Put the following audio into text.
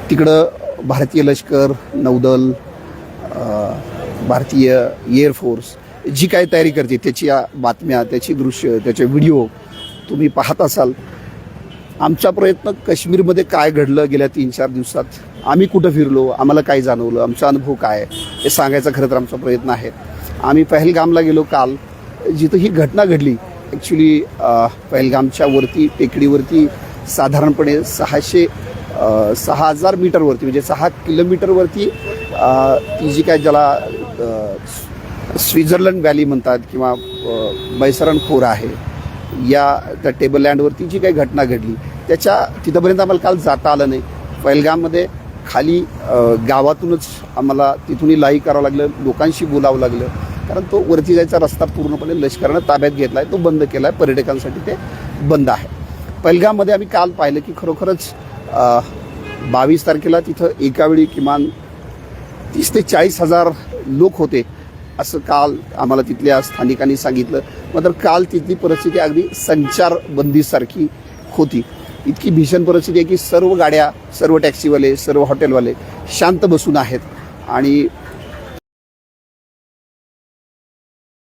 तिकडं भारतीय लष्कर, नौदल, भारतीय एअरफोर्स जी काय तयारी करते त्याची बातम्या, त्याची दृश्य, त्याचे व्हिडिओ तुम्ही पाहत असाल. आमचा प्रयत्न काश्मीरमध्ये काय घडलं गेल्या 3-4 दिवसात, आम्ही कुठं फिरलो, आम्हाला काय जाणवलं, आमचा अनुभव काय हे सांगायचा खरं तर आमचा प्रयत्न आहे. आम्ही पहलगामला गेलो काल, जिथं ही घटना घडली. ॲक्च्युली पहलगामच्या वरती टेकडीवरती साधारणपणे 6,000 मीटरवरती म्हणजे 6 किलोमीटरवरती ती जी काय ज्याला स्वित्झर्लंड व्हॅली म्हणतात किंवा बैसरण खोर आहे, त्या टेबल लँडवरती जी काही घटना घडली तिथंपर्यंत आम्हाला काल जाता आलं नाही. पहलगाममध्ये खाली गावातूनच आम्हाला तिथूनही लाईव्ह करावं लागलं, लोकांशी बोलावं लागलं, कारण तो वरती जायचा रस्ता पूर्णपणे लष्करानं ताब्यात घेतला आहे, तो बंद केला आहे, पर्यटकांसाठी ते बंद आहे. पहलगाममध्ये आम्ही काल पाहिलं की खरोखरच 22 तारखेला तिथं एकावेळी किमान 30,000 ते 40,000 लोक होते असं काल आम्हाला तिथल्या स्थानिकांनी सांगितलं. मात्र काल तिथली परिस्थिती अगदी संचारबंदीसारखी होती. इतकी भीषण परिस्थिती आहे की सर्व गाड्या, सर्व टॅक्सीवाले, सर्व हॉटेलवाले शांत बसून आहेत आणि